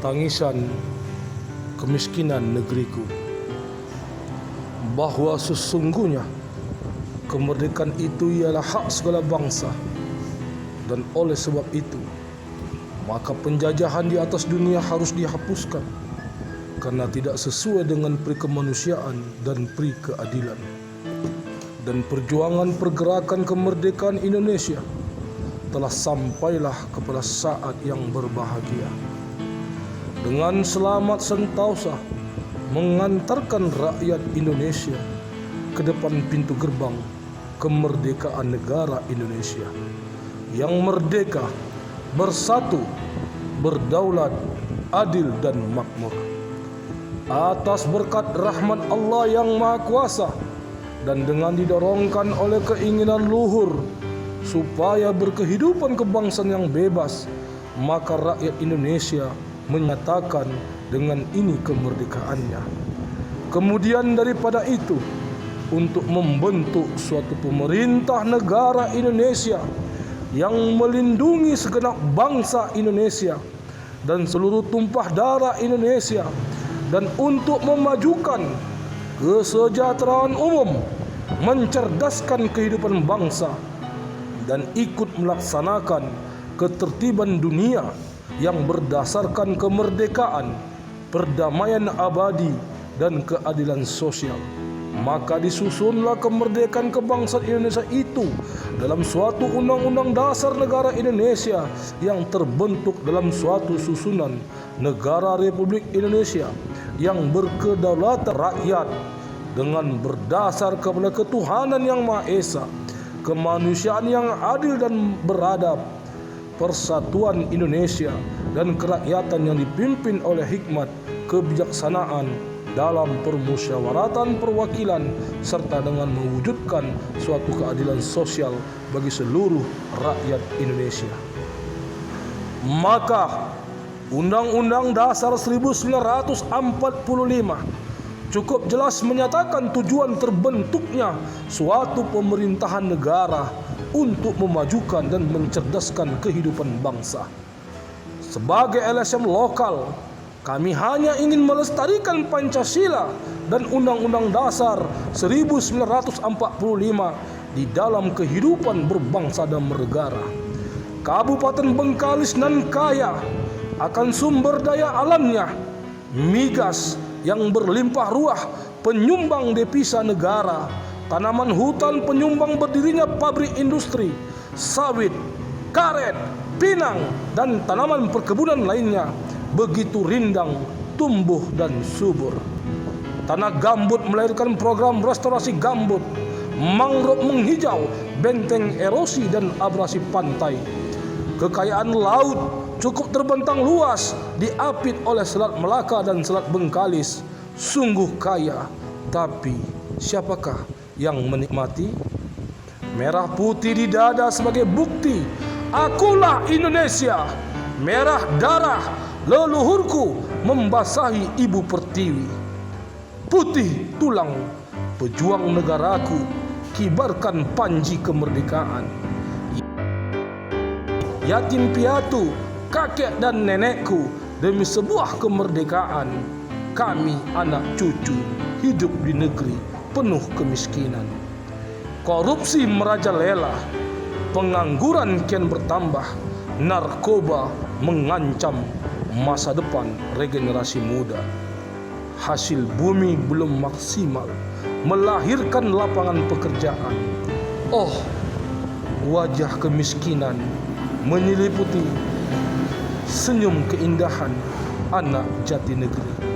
tangisan kemiskinan negeriku, bahwa sesungguhnya kemerdekaan itu ialah hak segala bangsa, dan oleh sebab itu maka penjajahan di atas dunia harus dihapuskan karena tidak sesuai dengan peri kemanusiaan dan peri keadilan. Dan perjuangan pergerakan kemerdekaan Indonesia telah sampailah kepada saat yang berbahagia, dengan selamat sentosa mengantarkan rakyat Indonesia ke depan pintu gerbang kemerdekaan negara Indonesia yang merdeka, bersatu, berdaulat, adil dan makmur. Atas berkat rahmat Allah yang Maha Kuasa dan dengan didorongkan oleh keinginan luhur supaya berkehidupan kebangsaan yang bebas, maka rakyat Indonesia menyatakan dengan ini kemerdekaannya. Kemudian daripada itu, untuk membentuk suatu pemerintah negara Indonesia yang melindungi segenap bangsa Indonesia dan seluruh tumpah darah Indonesia, dan untuk memajukan kesejahteraan umum, mencerdaskan kehidupan bangsa, dan ikut melaksanakan ketertiban dunia yang berdasarkan kemerdekaan, perdamaian abadi, dan keadilan sosial. Maka disusunlah kemerdekaan kebangsaan Indonesia itu dalam suatu undang-undang dasar negara Indonesia yang terbentuk dalam suatu susunan negara Republik Indonesia yang berkedaulatan rakyat dengan berdasar kepada ketuhanan yang Maha Esa, kemanusiaan yang adil dan beradab, persatuan Indonesia, dan kerakyatan yang dipimpin oleh hikmat kebijaksanaan dalam permusyawaratan perwakilan, serta dengan mewujudkan suatu keadilan sosial bagi seluruh rakyat Indonesia. Maka Undang-Undang Dasar 1945 cukup jelas menyatakan tujuan terbentuknya suatu pemerintahan negara untuk memajukan dan mencerdaskan kehidupan bangsa. Sebagai LSM lokal, kami hanya ingin melestarikan Pancasila dan Undang-Undang Dasar 1945 di dalam kehidupan berbangsa dan bernegara. Kabupaten Bengkalis nan kaya akan sumber daya alamnya, migas yang berlimpah ruah, penyumbang devisa negara, tanaman hutan penyumbang berdirinya pabrik industri, sawit, karet, pinang, dan tanaman perkebunan lainnya begitu rindang, tumbuh dan subur. Tanah gambut melahirkan program restorasi gambut, mangrove menghijau, benteng erosi dan abrasi pantai. Kekayaan laut cukup terbentang luas, diapit oleh Selat Melaka dan Selat Bengkalis. Sungguh kaya, tapi siapakah yang menikmati? Merah putih di dada sebagai bukti, akulah Indonesia. Merah darah leluhurku membasahi ibu pertiwi. Putih tulang pejuang negaraku, kibarkan panji kemerdekaan. Yatim piatu kakek dan nenekku, demi sebuah kemerdekaan, kami anak cucu hidup di negeri penuh kemiskinan. Korupsi merajalela, pengangguran kian bertambah, narkoba mengancam masa depan regenerasi muda. Hasil bumi belum maksimal melahirkan lapangan pekerjaan. Oh, wajah kemiskinan menyeliputi senyum keindahan anak jati negeri.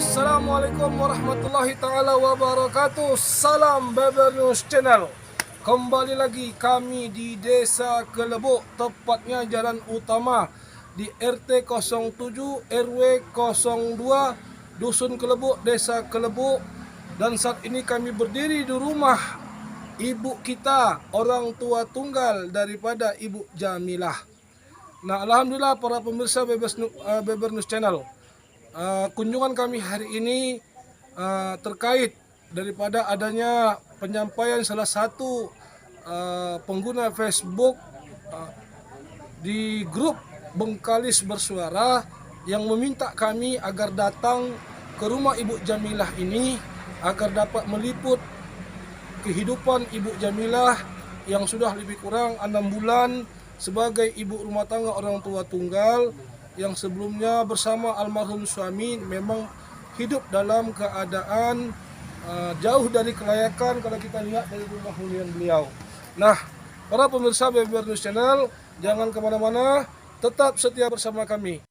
Assalamualaikum warahmatullahi taala wabarakatuh. Salam Beber News Channel. Kembali lagi kami di Desa Kelebuk, tepatnya Jalan Utama di RT 07 RW 02 Dusun Kelebuk, Desa Kelebuk. Dan saat ini kami berdiri di rumah ibu kita, orang tua tunggal daripada Ibu Jamilah. Nah, alhamdulillah para pemirsa Beber News Channel. Kunjungan kami hari ini terkait daripada adanya penyampaian salah satu pengguna Facebook di grup Bengkalis Bersuara yang meminta kami agar datang ke rumah Ibu Jamilah ini agar dapat meliput kehidupan Ibu Jamilah yang sudah lebih kurang 6 bulan sebagai ibu rumah tangga orang tua tunggal, yang sebelumnya bersama almarhum suami memang hidup dalam keadaan jauh dari kelayakan kalau kita lihat dari rumah hunian beliau. Nah, para pemirsa Beber News Channel, jangan kemana-mana, tetap setia bersama kami.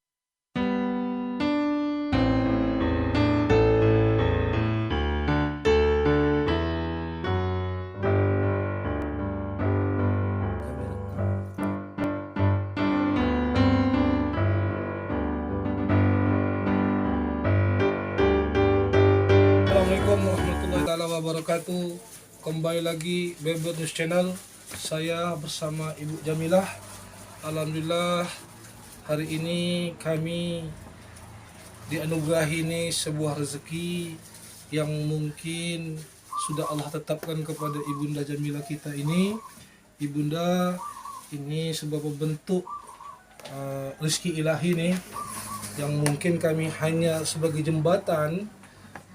Assalamualaikum warahmatullahi wabarakatuh. Kembali lagi Beber News Channel. Saya bersama Ibu Jamilah. Alhamdulillah hari ini kami dianugerahi ini sebuah rezeki yang mungkin sudah Allah tetapkan kepada Ibunda Jamilah kita ini. Ibunda ini sebuah bentuk rezeki ilahi nih, yang mungkin kami hanya sebagai jembatan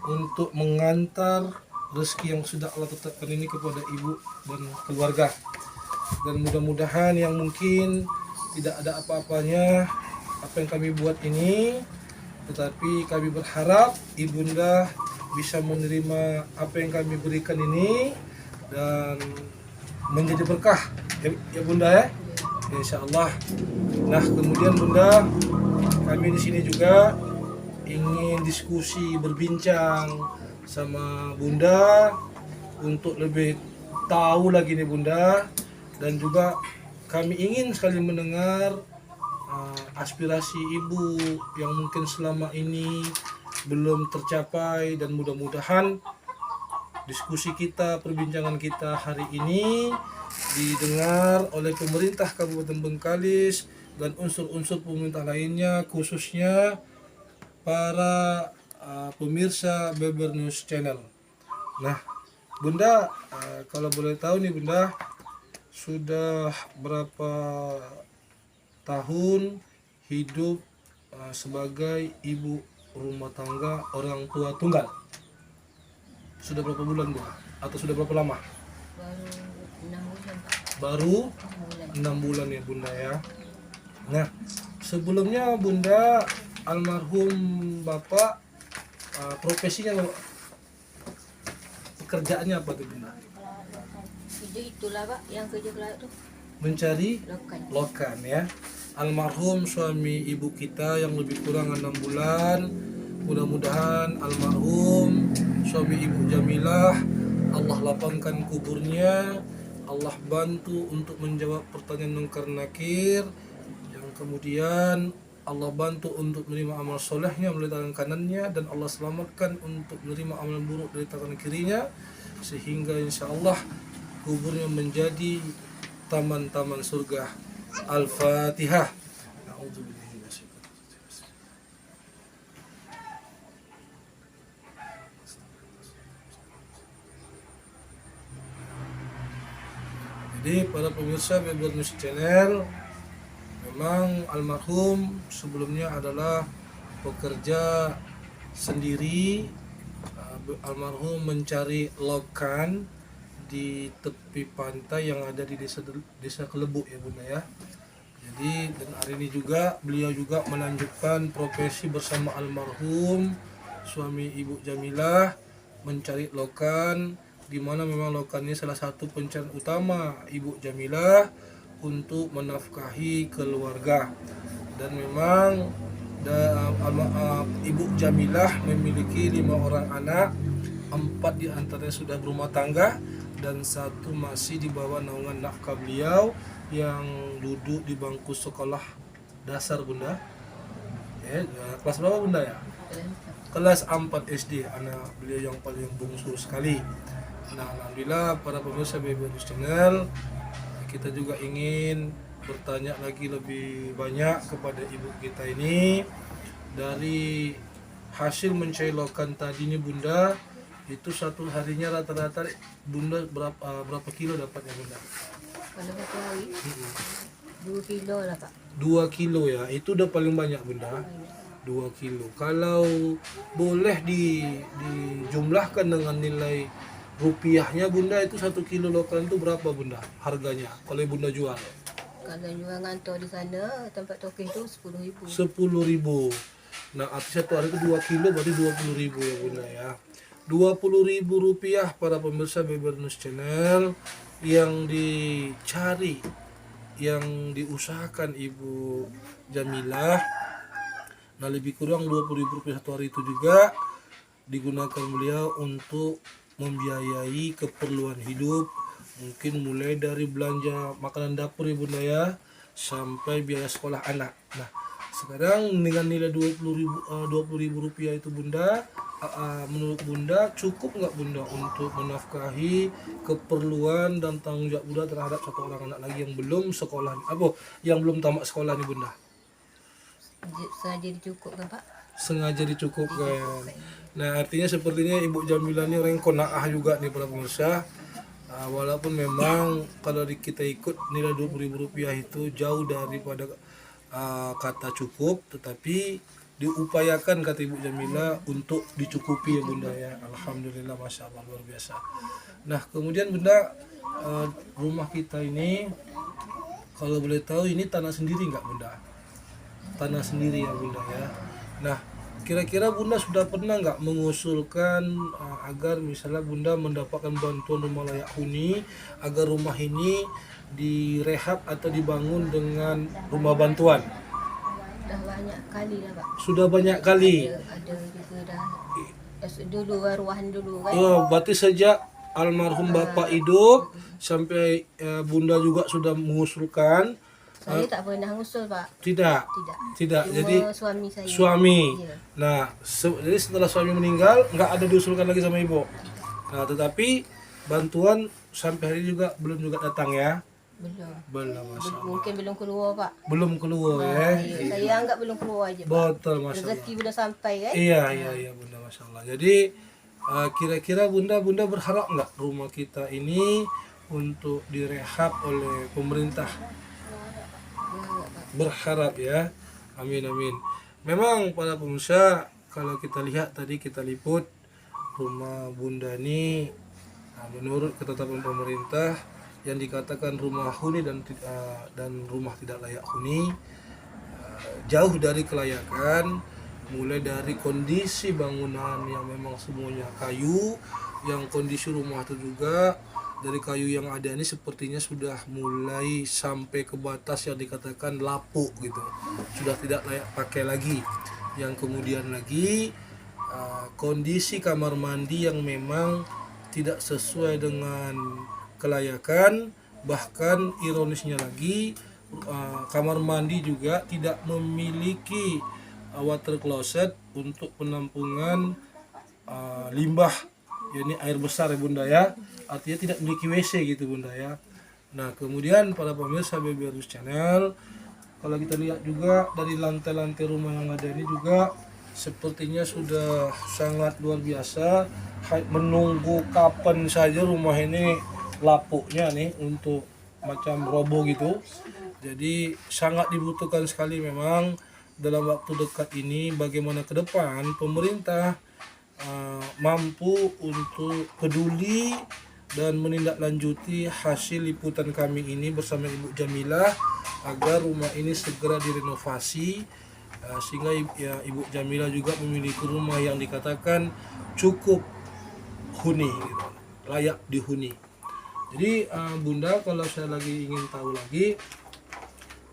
untuk mengantar rezeki yang sudah Allah tetapkan ini kepada ibu dan keluarga. Dan mudah-mudahan yang mungkin tidak ada apa-apanya apa yang kami buat ini, tetapi kami berharap ibunda bisa menerima apa yang kami berikan ini dan menjadi berkah ya bunda ya, insya Allah. Nah, kemudian bunda, kami di sini juga ingin diskusi, berbincang sama bunda untuk lebih tahu lagi nih bunda, dan juga kami ingin sekali mendengar aspirasi ibu yang mungkin selama ini belum tercapai, dan mudah-mudahan diskusi kita, perbincangan kita hari ini didengar oleh pemerintah Kabupaten Bengkalis dan unsur-unsur pemerintah lainnya, khususnya para pemirsa Beber News Channel. Nah, bunda, kalau boleh tahu nih bunda, sudah berapa tahun hidup sebagai ibu rumah tangga orang tua tunggal? Sudah berapa bulan bunda? Atau sudah berapa lama? Baru 6 bulan ya bunda ya. Nah, sebelumnya bunda, almarhum bapak profesinya, pekerjaannya apa tuh bunda? Itulah pak, yang kerja itu Mencari lokan ya. Almarhum suami ibu kita yang lebih kurang 6 bulan. Mudah-mudahan almarhum suami Ibu Jamilah Allah lapangkan kuburnya, Allah bantu untuk menjawab pertanyaan mungkar nakir, yang kemudian Allah bantu untuk menerima amal solehnya melalui tangan kanannya, dan Allah selamatkan untuk menerima amal buruk dari tangan kirinya, sehingga insya Allah kuburnya menjadi taman-taman surga. Al-Fatihah. Jadi para pemirsa Beber News Channel, memang almarhum sebelumnya adalah pekerja sendiri. Almarhum mencari lokan di tepi pantai yang ada di desa Kelebuk ya bunda ya. Jadi dan hari ini juga beliau juga melanjutkan profesi bersama almarhum suami Ibu Jamilah, mencari lokan, di mana memang lokan ini salah satu pencarian utama Ibu Jamilah untuk menafkahi keluarga. Dan memang Ibu Jamilah memiliki 5 orang anak, 4 diantaranya sudah berumah tangga dan 1 masih di bawah naungan nafkah beliau yang duduk di bangku sekolah dasar Bunda. Kelas berapa Bunda ya? Kelas 4 SD, anak beliau yang paling bungsu sekali. Nah, alhamdulillah para pemirsa BB News Channel, kita juga ingin bertanya lagi lebih banyak kepada ibu kita ini. Dari hasil mencailokan tadi ini Bunda, itu satu harinya rata-rata Bunda berapa kilo dapatnya Bunda? Kalau satu hari 2 kilo lah Pak. 2 kilo ya, itu udah paling banyak Bunda. 2 kilo. Kalau boleh dijumlahkan dengan nilai rupiahnya Bunda, itu 1 kilo lokal itu berapa Bunda harganya kalau Bunda jual? Kalau jual ngantor di sana tempat token tu 10.000. 10.000. Nah, arti satu hari itu 2 kilo berarti 20.000 ya Bunda ya. 20.000 rupiah para pemirsa BB News Channel yang dicari, yang diusahakan Ibu Jamilah. Nah, lebih kurang 20.000 rupiah satu hari itu juga digunakan beliau untuk membiayai keperluan hidup, mungkin mulai dari belanja makanan dapur ya Bunda ya, sampai biaya sekolah anak. Nah, sekarang dengan nilai 20.000 rupiah itu Bunda, menurut Bunda cukup nggak Bunda untuk menafkahi keperluan dan tanggung jawab Bunda terhadap 1 orang anak lagi yang belum sekolah, yang belum tamat sekolah nih Bunda? Sengaja dicukup kan Pak? Sengaja dicukupkan. Nah, artinya sepertinya Ibu Jamilah ini orang qanaah juga nih para pemirsa. Walaupun memang kalau kita ikut nilai 20.000 rupiah itu jauh daripada kata cukup, tetapi diupayakan kata Ibu Jamilah untuk dicukupi ya Bunda ya. Alhamdulillah, Masya Allah, luar biasa. Nah, kemudian Bunda, rumah kita ini kalau boleh tahu ini tanah sendiri nggak Bunda? Tanah sendiri ya Bunda ya. Nah, kira-kira Bunda sudah pernah nggak mengusulkan agar misalnya Bunda mendapatkan bantuan rumah layak huni, agar rumah ini direhab atau dibangun dengan rumah bantuan? Dah banyak kali lah Pak. Sudah banyak kali. Ada juga dah. Dulu ruahan dulu kan. Oh, berarti sejak almarhum Bapak hidup sampai Bunda juga sudah mengusulkan. Saya tak pernah ngusul Pak. Tidak. Cuma Jadi suami saya. suami. Ya. Nah, jadi setelah suami meninggal nggak ada diusulkan lagi sama ibu. Nah, tetapi bantuan sampai hari juga belum juga datang ya. Belum, Masya Allah. Mungkin belum keluar Pak. Belum keluar ya. Ya. Saya anggap belum keluar aja Pak. Betul, Masya Allah. Rezeki belum sampai kan. Iya Bunda, Masya Allah. Jadi kira-kira Bunda berharap nggak rumah kita ini untuk direhab oleh pemerintah? Berharap ya. Amin. Memang para pemirsa, kalau kita lihat tadi kita liput rumah Bunda ini, menurut ketetapan pemerintah yang dikatakan rumah huni dan rumah tidak layak huni, jauh dari kelayakan, mulai dari kondisi bangunan yang memang semuanya kayu, yang kondisi rumah itu juga dari kayu yang ada ini sepertinya sudah mulai sampai ke batas yang dikatakan lapuk gitu, sudah tidak layak pakai lagi. Yang kemudian lagi kondisi kamar mandi yang memang tidak sesuai dengan kelayakan, bahkan ironisnya lagi kamar mandi juga tidak memiliki water closet untuk penampungan limbah, yakni air besar ya Bunda ya. Artinya tidak memiliki WC gitu Bunda ya. Nah, kemudian para pemirsa BB News Channel, kalau kita lihat juga dari lantai-lantai rumah yang ada ini juga sepertinya sudah sangat luar biasa, menunggu kapan saja rumah ini lapuknya nih untuk macam roboh gitu. Jadi sangat dibutuhkan sekali memang dalam waktu dekat ini bagaimana ke depan pemerintah mampu untuk peduli dan menindaklanjuti hasil liputan kami ini bersama Ibu Jamilah agar rumah ini segera direnovasi sehingga Ibu Jamilah juga memiliki rumah yang dikatakan cukup huni gitu, layak dihuni. Jadi Bunda, kalau saya lagi ingin tahu lagi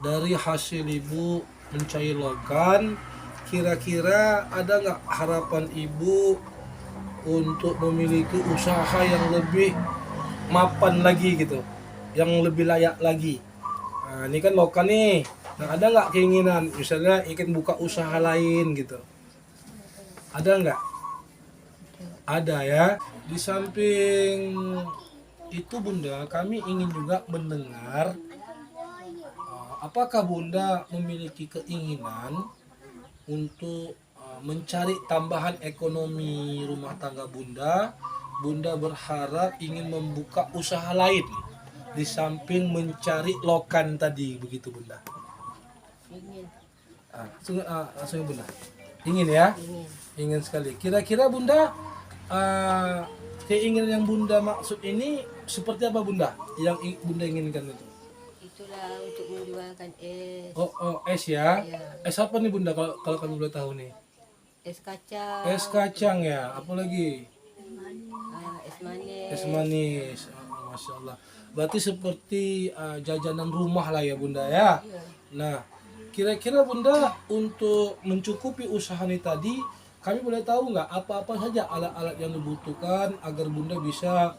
dari hasil Ibu mencairkan kira-kira ada nggak harapan ibu untuk memiliki usaha yang lebih mapan lagi gitu, yang lebih layak lagi? Nah, ini kan lokal nih. Nah, ada nggak keinginan misalnya ingin buka usaha lain gitu? Ada nggak? Ada ya. Di samping itu Bunda, kami ingin juga mendengar apakah Bunda memiliki keinginan untuk mencari tambahan ekonomi rumah tangga Bunda. Bunda berharap ingin membuka usaha lain di samping mencari lokan tadi, begitu Bunda. Ingin. Langsung Bunda. Ingin ya? Ingin. Ingin sekali. Kira-kira Bunda keinginan yang Bunda maksud ini seperti apa Bunda? Yang Bunda inginkan itu? Itulah untuk menjualkan es. Es ya? Ya. Es apa nih Bunda kalau kami boleh tahu nih? Es kacang. Es kacang ya, apa lagi? Es manis. Es manis. Masya Allah. Berarti seperti jajanan rumah lah ya Bunda ya. Iya. Nah, kira-kira Bunda untuk mencukupi usaha ini tadi, kami boleh tahu nggak apa-apa saja alat-alat yang dibutuhkan agar Bunda bisa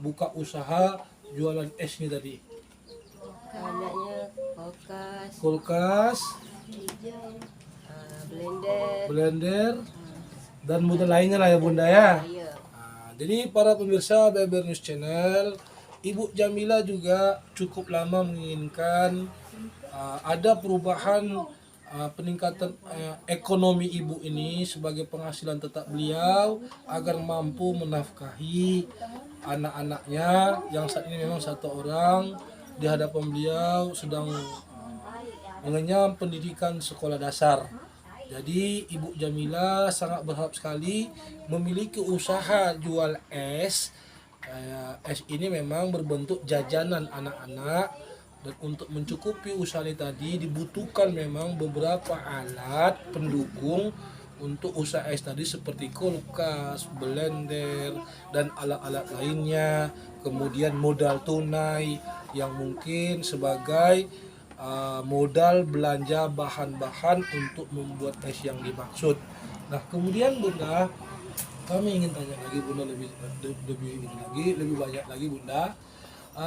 buka usaha jualan es ini tadi? Alatnya kulkas, Kulkas, blender, dan model lainnya lah ya Bunda ya. Iya. Jadi para pemirsa Beber News Channel, Ibu Jamila juga cukup lama menginginkan ada perubahan peningkatan ekonomi ibu ini sebagai penghasilan tetap beliau agar mampu menafkahi anak-anaknya yang saat ini memang satu orang di hadapan beliau sedang mengenyam pendidikan sekolah dasar. Jadi Ibu Jamila sangat berharap sekali memiliki usaha jual es. Es ini memang berbentuk jajanan anak-anak, dan untuk mencukupi usaha ini tadi dibutuhkan memang beberapa alat pendukung untuk usaha es tadi seperti kulkas, blender, dan alat-alat lainnya. Kemudian modal tunai yang mungkin sebagai modal belanja bahan-bahan untuk membuat es yang dimaksud. Nah, kemudian Bunda, kami ingin tanya lagi Bunda lebih banyak lagi Bunda.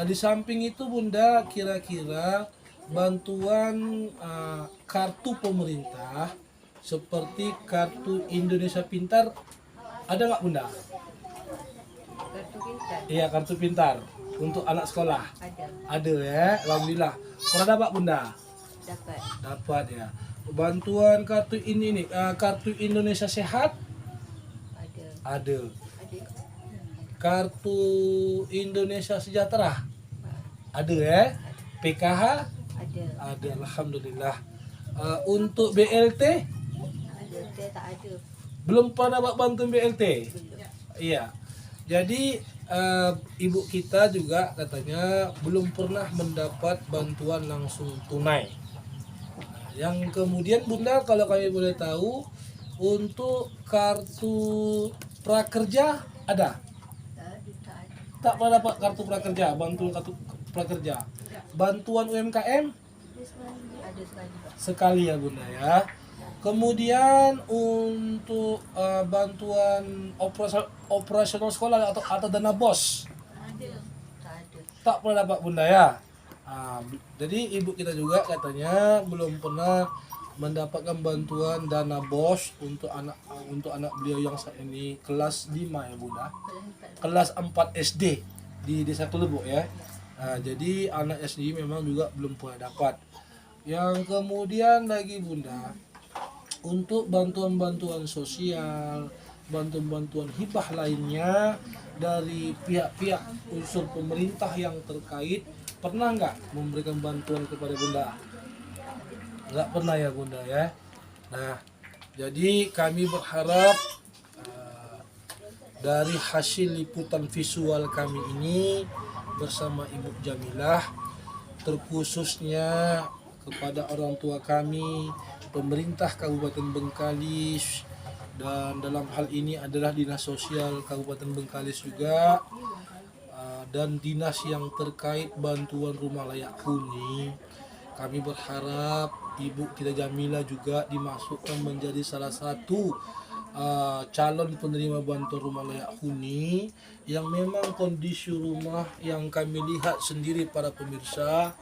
Di samping itu Bunda, kira-kira bantuan kartu pemerintah seperti kartu Indonesia Pintar ada nggak Bunda? Kartu pintar. Iya, kartu pintar untuk anak sekolah. Ada. Ada ya, alhamdulillah. Pernah dapat Bunda? Dapat. Dapat ya. Bantuan kartu ini nih, kartu Indonesia Sehat Ada. ada. Ada. Kartu Indonesia Sejahtera ada ya. PKH Ada. ada, alhamdulillah. Untuk BLT Ada. Saya tak ada. belum pernah dapat bantuan BLT. Belum. Iya. Jadi ibu kita juga katanya belum pernah mendapat bantuan langsung tunai. Yang kemudian Bunda, kalau kami boleh tahu, untuk kartu prakerja ada? Tak pernah dapat kartu prakerja, bantuan kartu prakerja. Bantuan UMKM Ada sekali Pak. sekali ya Bunda ya. Kemudian untuk bantuan operasional sekolah atau dana BOS Tak ada. tak pernah dapat Bunda ya. Jadi ibu kita juga katanya belum pernah mendapatkan bantuan dana BOS untuk anak beliau yang saat ini kelas 5 ya Bunda. Kelas 4 SD di Desa Kelebuk ya. Jadi anak SD memang juga belum pernah dapat. Yang kemudian lagi Bunda, untuk bantuan-bantuan sosial, bantuan-bantuan hibah lainnya dari pihak-pihak unsur pemerintah yang terkait, pernah nggak memberikan bantuan kepada Bunda? Nggak pernah ya Bunda ya. Nah, jadi kami berharap dari hasil liputan visual kami ini bersama Ibu Jamilah, terkhususnya kepada orang tua kami, pemerintah Kabupaten Bengkalis, dan dalam hal ini adalah Dinas Sosial Kabupaten Bengkalis juga, dan dinas yang terkait bantuan rumah layak huni. Kami berharap Ibu kita Jamila juga dimasukkan menjadi salah satu calon penerima bantuan rumah layak huni yang memang kondisi rumah yang kami lihat sendiri para pemirsa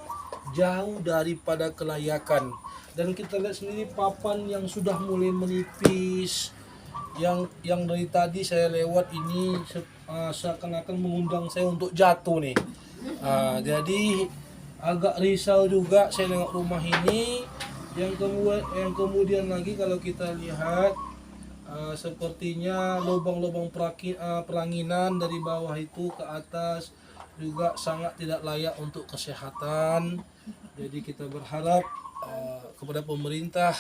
jauh daripada kelayakan, dan kita lihat sendiri papan yang sudah mulai menipis, yang dari tadi saya lewat ini seakan-akan mengundang saya untuk jatuh nih. Jadi agak risau juga saya tengok rumah ini. Yang kemudian lagi kalau kita lihat sepertinya lubang-lubang peranginan dari bawah itu ke atas juga sangat tidak layak untuk kesehatan. Jadi kita berharap kepada pemerintah,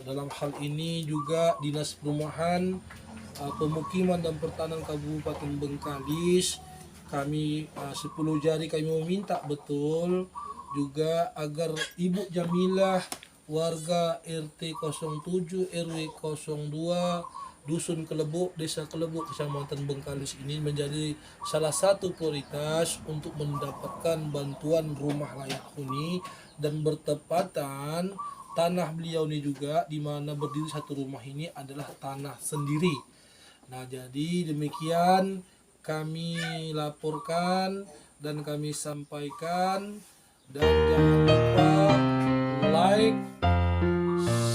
dalam hal ini juga Dinas Perumahan, Pemukiman dan Pertanahan Kabupaten Bengkalis, kami 10 jari kami meminta betul juga agar Ibu Jamilah warga RT 07 RW 02 Dusun Kelebuk, Desa Kelebuk, Kecamatan Bengkalis ini menjadi salah satu prioritas untuk mendapatkan bantuan rumah layak huni, dan bertepatan tanah beliau ini juga di mana berdiri satu rumah ini adalah tanah sendiri. Nah, jadi demikian kami laporkan dan kami sampaikan, dan jangan lupa like,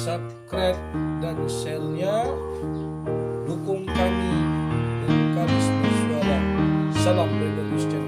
subscribe dan share-nya. Dukung kami dan kami bersuara. Salam Rebellious Channel.